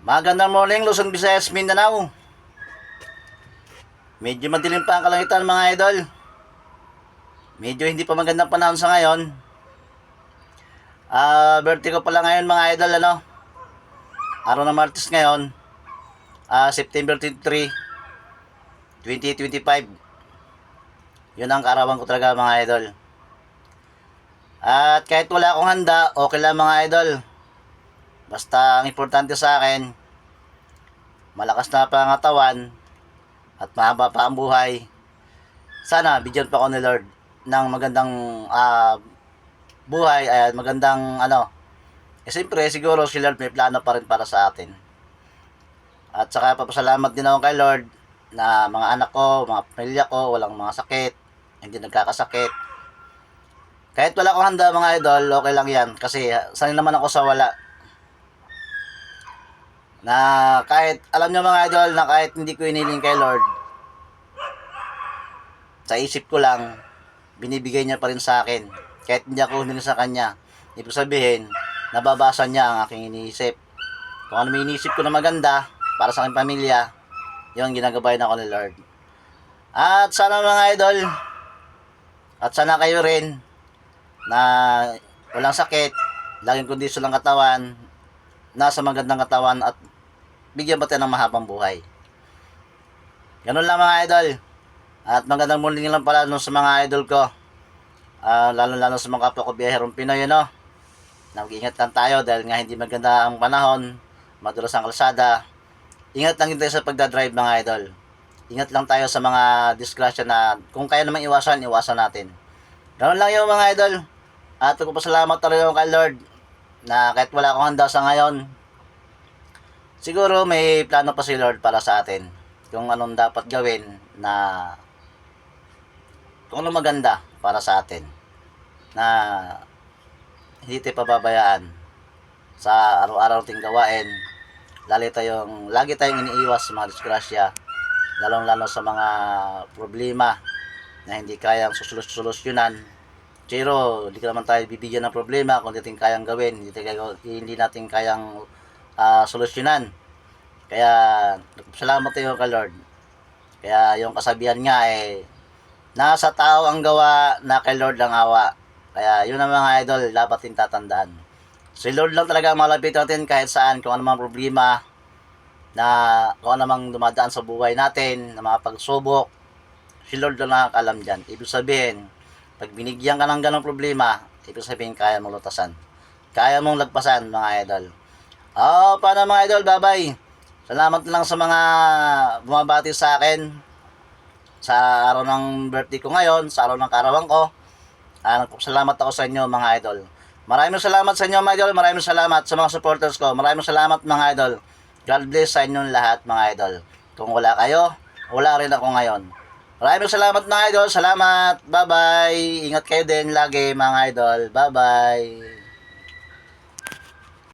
Magandang morning, Luzon, Visayas, Mindanao. Medyo madilim pa ang kalangitan mga idol. Medyo hindi pa magandang panahon sa ngayon. Birthday ko pala ngayon mga idol, araw ng Martes ngayon. September 23, 2025. Yun ang kaarawan ko talaga mga idol. At kahit wala akong handa, okay lang mga idol. Basta ang importante sa akin, malakas na pangatawan at mahaba pa ang buhay. Sana bigyan pa ako ni Lord ng magandang buhay at magandang siyempre siguro si Lord may plano pa rin para sa atin. At saka papasalamat din ako kay Lord na mga anak ko, mga pamilya ko, walang mga sakit, hindi nagkakasakit. Kahit wala akong handa mga idol, okay lang yan kasi sanay naman ako sa wala. Na kahit, alam nyo mga idol, na kahit hindi ko iniling kay Lord, sa isip ko lang, binibigay niya pa rin sa akin. Kahit hindi ako humiling sa kanya. Ibig sabihin, nababasa niya ang aking iniisip. Kung ano may iniisip ko na maganda, para sa aking pamilya, yun, ginagabayan ako ni Lord. At sana mga idol, at sana kayo rin, na walang sakit, laging kondisyon ng katawan, nasa magandang katawan at bigyan ba tayo ng mahabang buhay. Ganun lang mga idol. At magandang morning lang pala sa mga idol ko. Lalo sa mga kapwa ko biyaherong Pinoy, Nag-iingat lang tayo dahil nga hindi maganda ang panahon, madulas ang kalsada. Ingat lang din tayo sa pagdadrive mga idol. Ingat lang tayo sa mga disgrasya na kung kaya namang iwasan natin. Ganun lang yung mga idol. At nagpapasalamat talaga kay Lord na kahit wala akong handa sa ngayon, siguro may plano pa si Lord para sa atin. Kung anong dapat gawin na kung anong maganda para sa atin. Na hindi tayo pababayaan sa araw-araw ting gawain. Lagi tayong iniiwas sa mga disgrasya. Lalong-lalo sa mga problema na hindi kayang solusyonan. Pero hindi ka naman tayo bibigyan ng problema kung hindi natin kayang gawin, hindi natin kayang solusyonan. Kaya salamat tayo kay Lord. Kaya yung kasabihan nga nasa tao ang gawa, na kay Lord ang awa. Kaya yun ang mga idol, dapat din tatandaan. Si Lord lang talaga ang malapit natin kahit saan, kung anumang problema, kung anumang dumadaan sa buhay natin, na mga pagsubok, si Lord lang nakakalam dyan. Ibig sabihin, pag binigyan ka ng ganong problema, ibig sabihin kaya mong lutasan. Kaya mong lagpasan mga idol. Paano mga idol, bye-bye. Salamat lang sa mga bumabati sa akin sa araw ng birthday ko ngayon, sa araw ng kaarawan ko. Salamat ako sa inyo mga idol. Maraming salamat sa inyo mga idol. Maraming salamat sa mga supporters ko. Maraming salamat mga idol. God bless sa inyong lahat mga idol. Kung wala kayo, wala rin ako ngayon. Maraming salamat mga idol. Salamat. Bye-bye. Ingat kayo din lagi mga idol. Bye-bye.